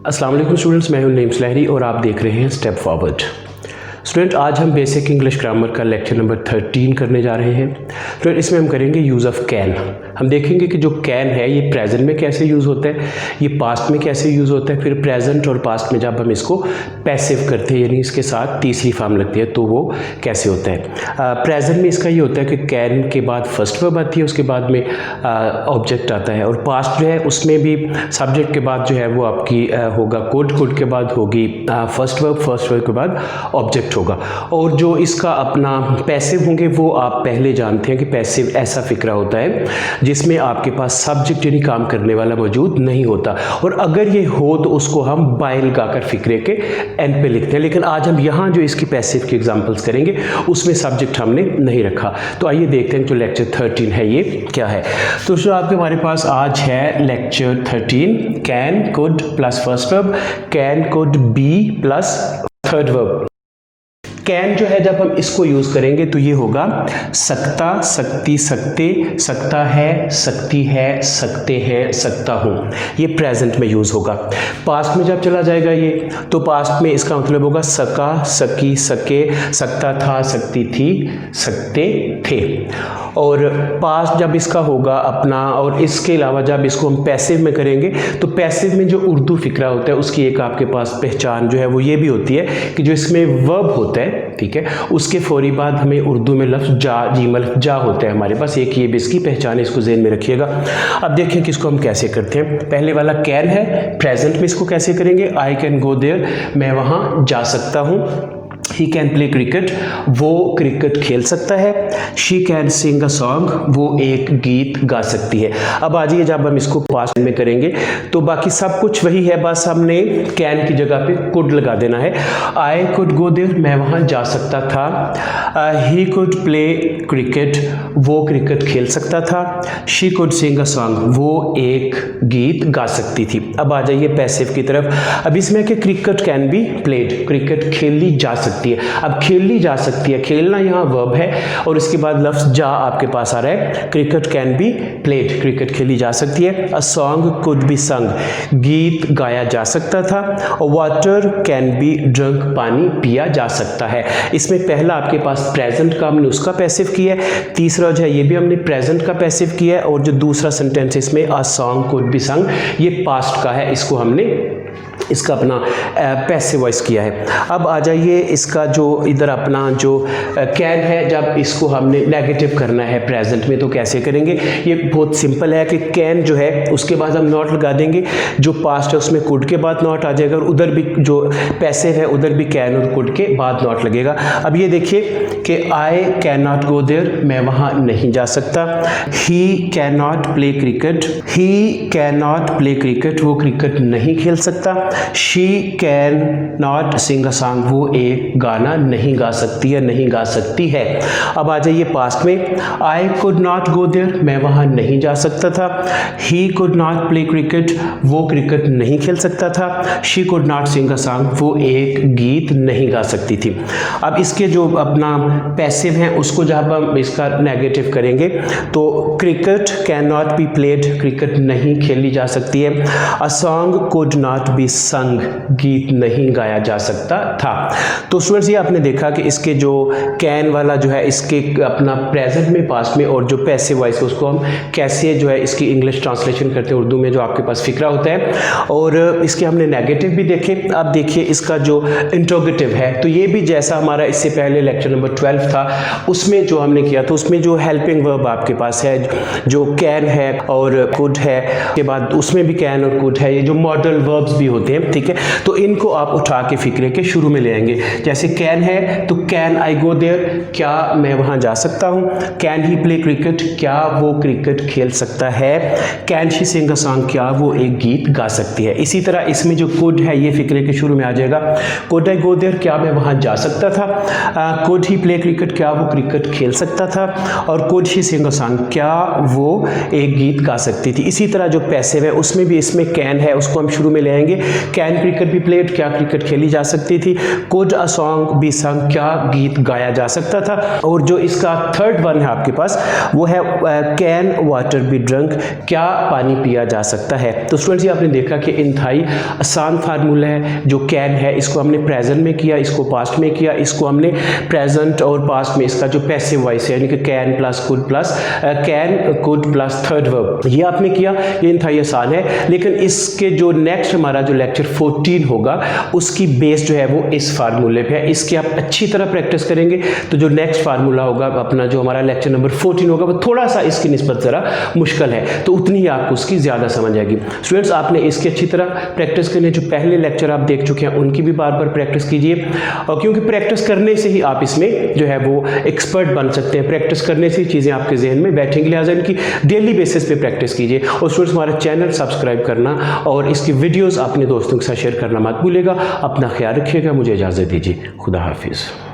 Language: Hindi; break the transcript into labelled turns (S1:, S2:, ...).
S1: अस्सलाम वालेकुम स्टूडेंट्स, मैं हूं नईम सुलहरी और आप देख रहे हैं स्टेप फॉरवर्ड। स्टूडेंट, आज हम बेसिक इंग्लिश ग्रामर का लेक्चर नंबर 13 करने जा रहे हैं। स्टूडेंट, इसमें हम करेंगे यूज़ ऑफ कैन। हम देखेंगे कि जो कैन है ये प्रेजेंट में कैसे यूज़ होता है, ये पास्ट में कैसे यूज़ होता है, फिर प्रेजेंट और पास्ट में जब हम इसको पैसिव करते हैं यानी इसके साथ तीसरी फॉर्म लगती है तो वो कैसे होता है। प्रेजेंट में इसका ये होता है कि कैन के बाद फर्स्ट वर्ब आती है, उसके बाद में ऑब्जेक्ट आता है, और पास्ट जो है उसमें भी सब्जेक्ट के बाद जो है वो आपकी होगा कुड के बाद होगी फर्स्ट वर्ब के बाद ऑब्जेक्ट होगा। और जो इसका अपना पैसिव होंगे वो आप पहले जानते हैं कि पैसिव ऐसा फिक्रा होता है जिसमें आपके पास सब्जेक्ट यानी काम करने वाला मौजूद नहीं होता, और अगर ये हो तो उसको हम बाय लगाकर फिक्रे के एंड पे लिखते हैं। लेकिन आज हम यहाँ जो इसकी पैसिव की एग्जांपल्स करेंगे उसमें सब्जेक्ट हमने नहीं रखा। तो आइए देखते हैं जो लेक्चर 13 है ये क्या है। तो जो आपके हमारे पास आज है lecture 13, can could plus first verb, can could be plus third verb. Can जो है जब हम इसको यूज़ करेंगे तो ये होगा सकता, सकती, सकते, सकता है, सकती है, सकते हैं, सकता हूँ। ये प्रेजेंट में यूज़ होगा। पास्ट में जब चला जाएगा ये तो पास्ट में इसका मतलब होगा सका, सकी, सके, सकता था, सकती थी, सकते थे। और पास्ट जब इसका होगा अपना, और इसके अलावा जब इसको हम पैसिव में करेंगे तो पैसिव में जो उर्दू फिक्रा होता है उसकी एक आपके पास पहचान जो है वो ये भी होती है कि जो इसमें वर्ब होता है, ठीक है, उसके फौरी बाद हमें उर्दू में लफ्ज़ जा, जीमल जा होता है हमारे पास। एक ये भी इसकी पहचान है, इसको ज़हन में रखिएगा। अब देखें कि इसको हम कैसे करते हैं। पहले वाला कैन है, प्रेजेंट में इसको कैसे करेंगे। आई कैन गो देयर, मैं वहाँ जा सकता हूँ। ही कैन प्ले क्रिकेट, वो क्रिकेट खेल सकता है। She can sing a song, वो एक गीत गा सकती है। अब आ जाइए जब हम इसको पास्ट में करेंगे तो बाकी सब कुछ वही है, बस हमने कैन की जगह पे कुड लगा देना है। आई कुड गो देयर, मैं वहाँ जा सकता था। ही कुड प्ले क्रिकेट, वो क्रिकेट खेल सकता था। She could sing a song, वो एक गीत गा सकती थी। अब आ जाइए पैसिव की तरफ। अब इसमें कि cricket can be played, cricket खेली जा सकती है। अब खेली जा सकती है, खेलना यहाँ वर्ब है और इसके बाद लफ्ज़ जा आपके पास आ रहा है। Cricket can be played, cricket खेली जा सकती है। अ सॉन्ग कुड बी संग, गीत गाया जा सकता था। वाटर कैन बी ड्रंक, पानी पिया जा सकता है। इसमें पहला आपके पास प्रेजेंट का हमने उसका पैसिव किया है, तीसरा जो है ये भी हमने प्रेजेंट का पैसिव किया है, और जो दूसरा सेंटेंस इसमें अ सॉन्ग कुड बी संग ये पास्ट का है, इसको हमने इसका अपना पैसिव वॉइस किया है। अब आ जाइए इसका जो इधर अपना जो कैन है, जब इसको हमने नेगेटिव करना है प्रेजेंट में तो कैसे करेंगे। ये बहुत सिंपल है कि कैन जो है उसके बाद हम नॉट लगा देंगे, जो पास्ट है उसमें कुड के बाद नॉट आ जाएगा, और उधर भी जो पैसिव है उधर भी कैन और कुड के बाद नॉट लगेगा। अब ये देखिए कि I can not go there, मैं वहाँ नहीं जा सकता। He can not play cricket, he can not play cricket, वो क्रिकेट नहीं खेल सकता। She can not sing a song, वो एक गाना नहीं गा सकती है, नहीं गा सकती है। अब आ जाइए पास्ट में। I could not go there, मैं वहाँ नहीं जा सकता था। He could not play cricket, वो क्रिकेट नहीं खेल सकता था। She could not sing a song, वो एक गीत नहीं गा सकती थी। अब इसके जो अपना पैसिव हैं उसको जब हम इसका नेगेटिव करेंगे तो cricket can not be played, cricket नहीं खेली जा सकती है। A song could not be संग, गीत नहीं गाया जा सकता था। तो स्टूडेंट्स ये आपने देखा कि इसके जो कैन वाला जो है इसके अपना प्रेजेंट में, पास्ट में, और जो पैसिव वॉइस है उसको हम कैसे जो है इसकी इंग्लिश ट्रांसलेशन करते हैं उर्दू में जो आपके पास फिक्रा होता है। और इसके हमने नेगेटिव भी देखे। अब देखिए इसका जो इंट्रोगेटिव है तो ये भी जैसा हमारा इससे पहले लेक्चर नंबर 12 था उसमें जो हमने किया था, उसमें जो हेल्पिंग वर्ब आपके पास है जो कैन है और कुड है, के बाद उसमें भी कैन और कुड है, ये जो मॉडल वर्ब्स भी होते हैं, ठीक है। तो इनको आप उठा के फिक्रे के शुरू में ले आएंगे। जैसे कैन है तो कैन आई गो देयर, क्या मैं वहां जा सकता हूं। कैन ही प्ले क्रिकेट, क्या वो क्रिकेट खेल सकता है। Can she Singh a song, क्या वो एक गीत गा सकती है। इसी तरह इसमें जो कुड है ये फिक्रे के शुरू में आ जाएगा। कुड आई गो देयर, क्या मैं वहां जा सकता था। कुड ही प्ले क्रिकेट, क्या वो क्रिकेट खेल सकता था। और could she Singh a song, क्या वो एक गीत गा सकती थी। इसी तरह जो पैसिव है उसमें भी इसमें कैन है उसको हम शुरू में ले आएंगे, कैन क्रिकेट बी प्लेड, क्या क्रिकेट खेली जा सकती थी। कुड अ सॉन्ग बी संग, क्या गीत गाया जा सकता था। और जो इसका थर्ड वन है आपके पास वो है कैन वाटर बी ड्रंक, क्या पानी पिया जा सकता है। तो स्टूडेंट्स ये आपने देखा कि इंतहाई आसान फार्मूला है। जो कैन है इसको हमने प्रेजेंट में किया, इसको पास्ट में किया, इसको हमने प्रेजेंट और पास्ट में इसका जो पैसिव वॉइस है यानी कि can plus could plus can could plus third verb ये आपने किया। ये इंतहाई आसान है। लेकिन इसके जो नेक्स्ट हमारा जो लेक्चर 14 होगा उसकी बेस जो है वो इस फार्मूले पे है। इसकी आप अच्छी तरह प्रैक्टिस करेंगे तो जो नेक्स्ट फार्मूला होगा अपना जो हमारा लेक्चर नंबर 14 होगा वो थोड़ा सा इसकी निस्बत ज़रा मुश्किल है, तो उतनी ही आपको उसकी ज़्यादा समझ आएगी। स्टूडेंट्स आपने इसकी अच्छी तरह प्रैक्टिस करनी है। जो पहले लेक्चर आप देख चुके हैं उनकी भी बार बार प्रैक्टिस कीजिए, और क्योंकि प्रैक्टिस करने से ही आप इसमें जो है वो एक्सपर्ट बन सकते हैं। प्रैक्टिस करने से ही चीज़ें आपके जहन में बैठेंगी, लिहाजा इनकी डेली बेसिस पे प्रैक्टिस कीजिए। और स्टूडेंट्स हमारा चैनल सब्सक्राइब करना और इसकी वीडियोज़ अपने दोस्तों के साथ शेयर करना मत भूलिएगा। अपना ख्याल रखिएगा। मुझे इजाज़त दीजिए। खुदा हाफिज़।